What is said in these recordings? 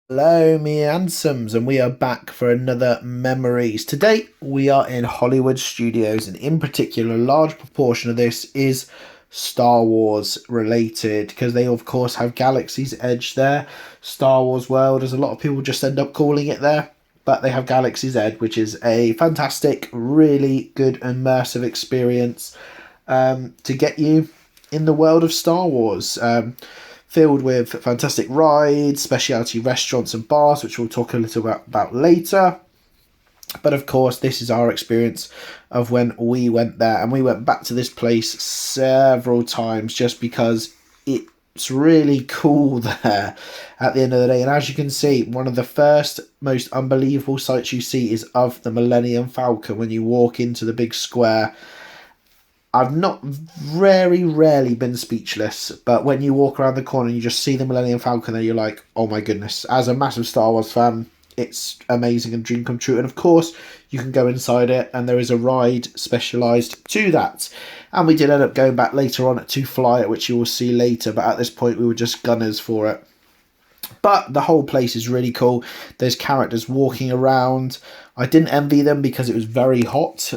Hello, me handsomes, and we are back for another Memories. Today, we are in Hollywood Studios, and in particular, a large proportion of this is Star Wars related because they, of course, have Galaxy's Edge there. Star Wars World, as a lot of people just end up calling it there, but they have Galaxy's Edge, which is a fantastic, really good, immersive experience to get you in the world of Star Wars. Filled with fantastic rides, specialty restaurants and bars, which we'll talk a little about later. But of course, this is our experience of when we went there, and we went back to this place several times just because it's really cool there at the end of the day. And as you can see, one of the first most unbelievable sights you see is of the Millennium Falcon when you walk into the big square. I've not very rarely been speechless, but when you walk around the corner and you just see the Millennium Falcon there, you're like, oh my goodness. As a massive Star Wars fan, it's amazing and dream come true. And of course, you can go inside it, and there is a ride specialised to that. And we did end up going back later on to fly it, which you will see later, but at this point, we were just gunners for it. But the whole place is really cool. There's characters walking around. I didn't envy them because it was very hot.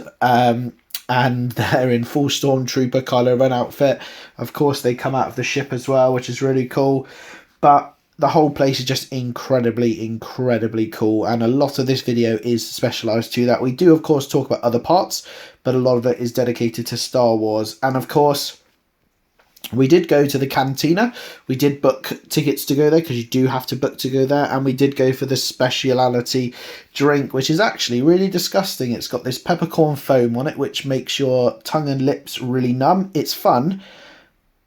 And they're in full Stormtrooper Kylo Ren outfit. Of course, they come out of the ship as well, which is really cool. But the whole place is just incredibly cool. And a lot of this video is specialised to that. We do, of course, talk about other parts, but a lot of it is dedicated to Star Wars. And of course, we did go to the cantina. We did book tickets to go there because you do have to book to go there. And we did go for the speciality drink, which is actually really disgusting. It's got this peppercorn foam on it, which makes your tongue and lips really numb. It's fun,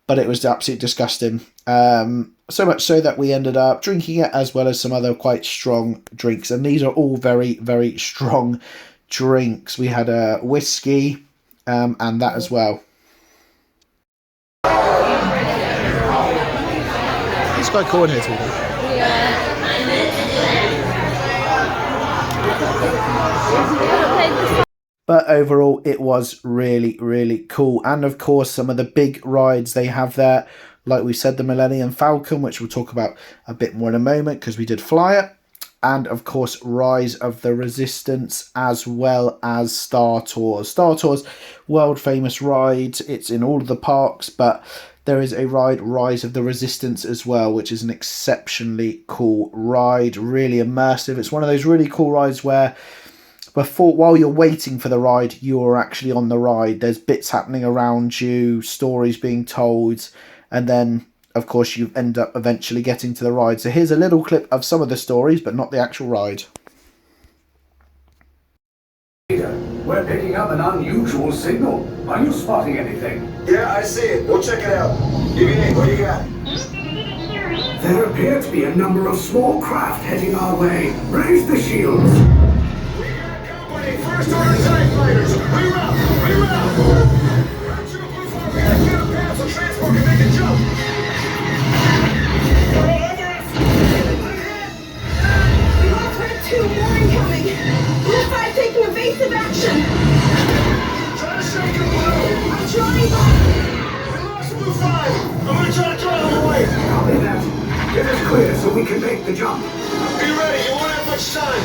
but it was absolutely disgusting. So much so that we ended up drinking it as well as some other quite strong drinks. And these are all very strong drinks. We had a whiskey and that as well. It's quite cool in here today. Yeah. But overall, it was really cool. And of course, some of the big rides they have there, like we said, the Millennium Falcon, which we'll talk about a bit more in a moment because we did fly it. And of course, Rise of the Resistance, as well as Star Tours. Star Tours, world famous ride. It's in all of the parks, but there is a ride, Rise of the Resistance, as well, which is an exceptionally cool ride, really immersive. It's one of those really cool rides where while you're waiting for the ride, you're actually on the ride. There's bits happening around you, stories being told, and then, of course, you end up eventually getting to the ride. So here's a little clip of some of the stories, but not the actual ride. We're picking up an unusual signal. Are you spotting anything? Yeah, I see it. We'll check it out. Give me in. What do you got? There appear to be a number of small craft heading our way. Raise the shields. We got company. First order TIE fighters. Reroute. Reroute. Route to a blue flag. We got a clear path so transport can make a jump. We lost Red 2, more incoming. Blue 5 taking evasive action. Try to shake him, Blue. I'm trying. We lost Blue 5. I'm gonna try to draw him away. Copy that. Get us clear so we can make the jump. Be ready. You won't have much time.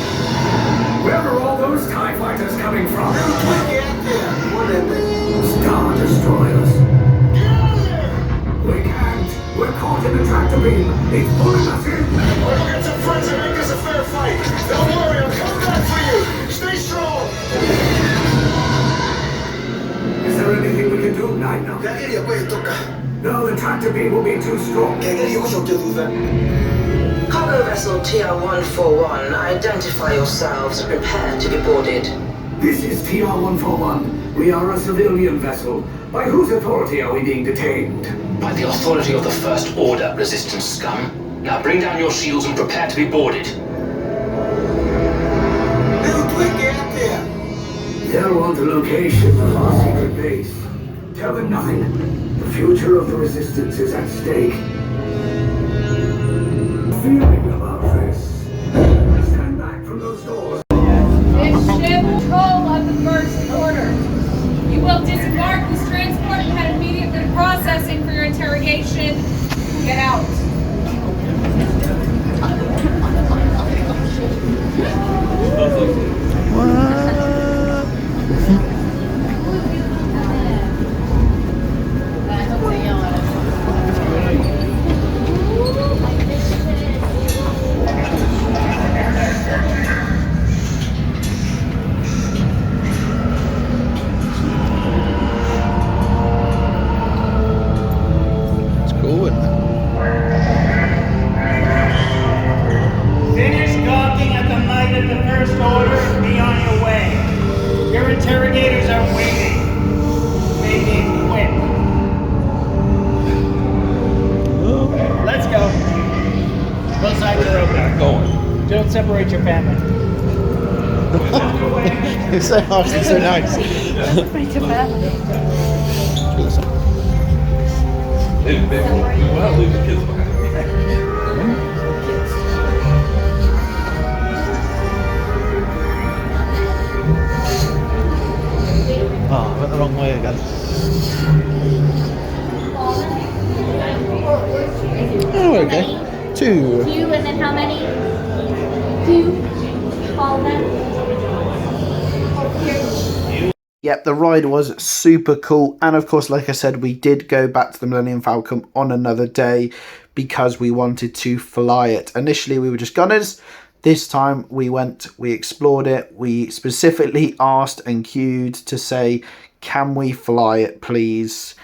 Where are all those TIE fighters coming from? Get there. One of them. Star Destroyers. Get out of there. We can't. We're caught in the tractor beam. It's pulling us in. We'll get some friends and make this a fair fight. Don't worry. I'm coming back for you. Stay strong. Is there anything we can do, Nino? Queria poi tocca. No, the tractor beam will be too strong. Queria uso che dove. Cargo vessel TR-141, identify yourselves and prepare to be boarded. This is TR-141. We are a civilian vessel. By whose authority are we being detained? By the authority of the First Order, Resistance scum. Now bring down your shields and prepare to be boarded. Little quick, get up there. They'll want the location of our secret base. Tell them nothing. The future of the Resistance is at stake. Feeling about this. Stand back from those doors. It's ship control of the First Order. You will disembark this transport and head immediately to processing for your interrogation. Get out. don't separate your family. You're so harsh and so nice. Separate your family. Leave the kids behind. Oh, I went the wrong way again. Oh, okay. 2. 2, and then how many? 2. All of them. Yep, the ride was super cool. And of course, like I said, we did go back to the Millennium Falcon on another day because we wanted to fly it. Initially, we were just gunners. This time we went, we explored it. We specifically asked and queued to say, can we fly it, please?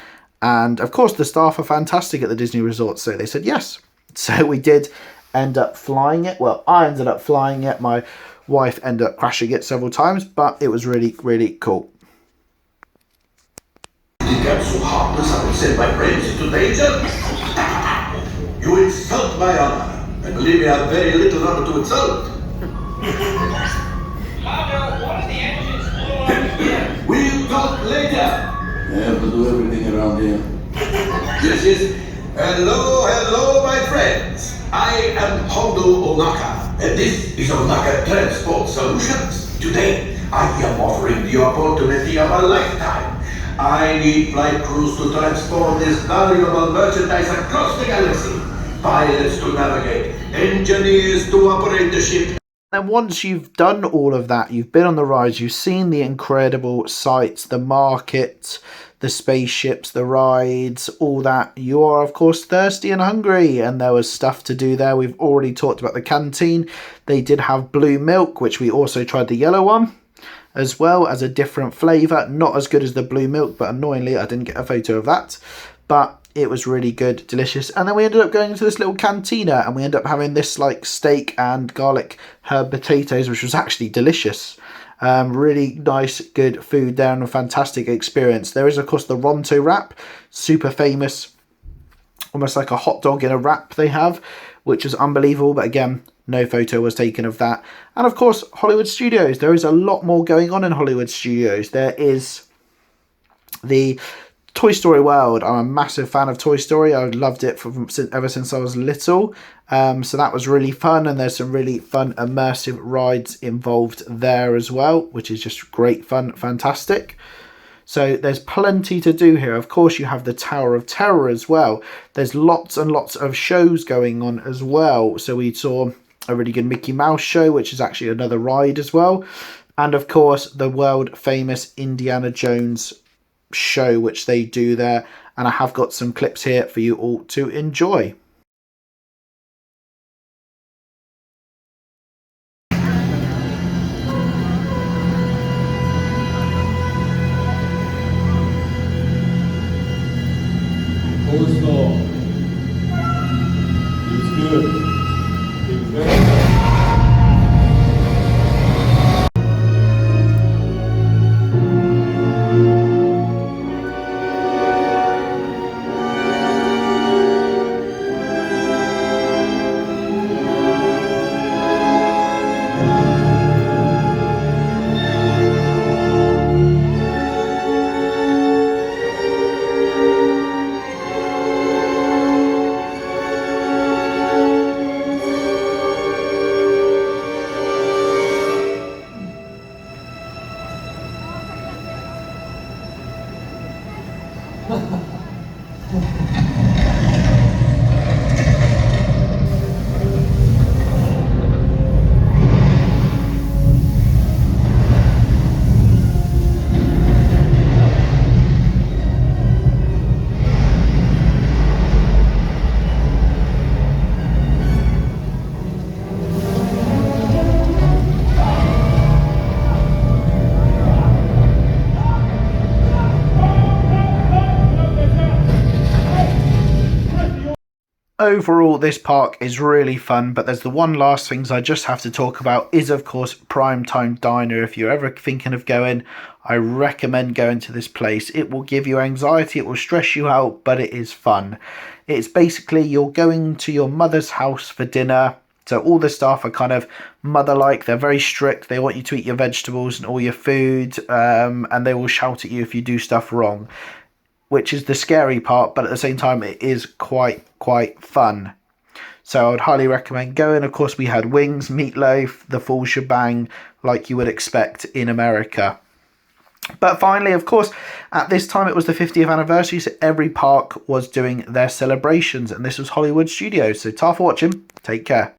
And of course, the staff are fantastic at the Disney Resort, so they said yes. So we did end up flying it. Well, I ended up flying it. My wife ended up crashing it several times, but it was really, really cool. You get so heartless I will send my friends into danger? You insult my honor. And believe me, I have very little honor to insult. Father, one of the engines blew up again. We'll talk later. I have to do everything around here. Yes. Hello, my friends. I am Hondo Onaka, and this is Onaka Transport Solutions. Today, I am offering the opportunity of a lifetime. I need flight crews to transport this valuable merchandise across the galaxy. Pilots to navigate, engineers to operate the ship. And once you've done all of that, you've been on the rides, you've seen the incredible sights, the market, the spaceships, the rides, all that, you are of course thirsty and hungry, and there was stuff to do there. We've already talked about the canteen. They did have blue milk, which we also tried the yellow one, as well as a different flavour. Not as good as the blue milk, but annoyingly I didn't get a photo of that. But it was really good, delicious. And then we ended up going into this little cantina, and we ended up having this like steak and garlic herb potatoes, which was actually delicious. Really nice, good food there, and a fantastic experience. There is of course the Ronto wrap, super famous, almost like a hot dog in a wrap they have, which is unbelievable. But again, no photo was taken of that. And of course, Hollywood Studios. There is a lot more going on in Hollywood Studios. There is the Toy Story World. I'm a massive fan of Toy Story. I loved it ever since I was little. So that was really fun, and there's some really fun immersive rides involved there as well, which is just great fun, fantastic. So there's plenty to do here. Of course, you have the Tower of Terror as well. There's lots and lots of shows going on as well. So we saw a really good Mickey Mouse show, which is actually another ride as well. And of course, the world famous Indiana Jones show, which they do there. And I have got some clips here for you all to enjoy. Hold still. He was good. He was very good. Overall, this park is really fun, but there's the one last things I just have to talk about is, of course, Primetime Diner. If you're ever thinking of going, I recommend going to this place. It will give you anxiety, it will stress you out, but it is fun. It's basically you're going to your mother's house for dinner, So all the staff are kind of mother-like. They're very strict. They want you to eat your vegetables and all your food, and they will shout at you if you do stuff wrong, which is the scary part, but at the same time it is quite fun. So I would highly recommend going. Of course, we had wings, meatloaf, the full shebang, like you would expect in America. But finally, of course, at this time it was the 50th anniversary, so every park was doing their celebrations, and this was Hollywood Studios. So ta for watching. Take care.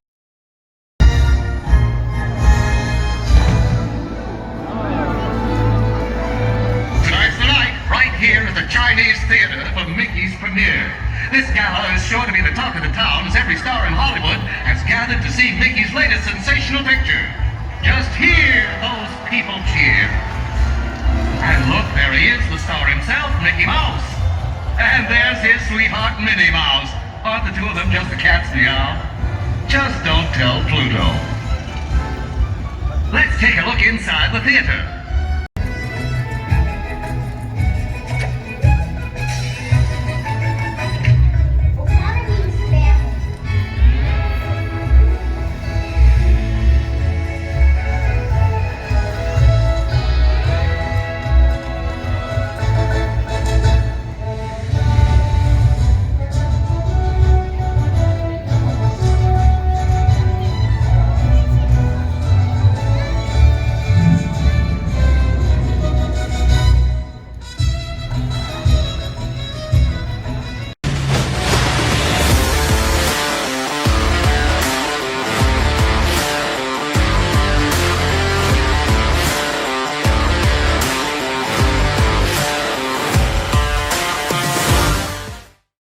Tonight's the night, right here at the Chinese Theater for Mickey's premiere. This gala is sure to be the talk of the town, as every star in Hollywood has gathered to see Mickey's latest sensational picture. Just hear those people cheer. And look, there he is, the star himself, Mickey Mouse. And there's his sweetheart, Minnie Mouse. Aren't the two of them just the cat's meow? Just don't tell Pluto. Let's take a look inside the theater.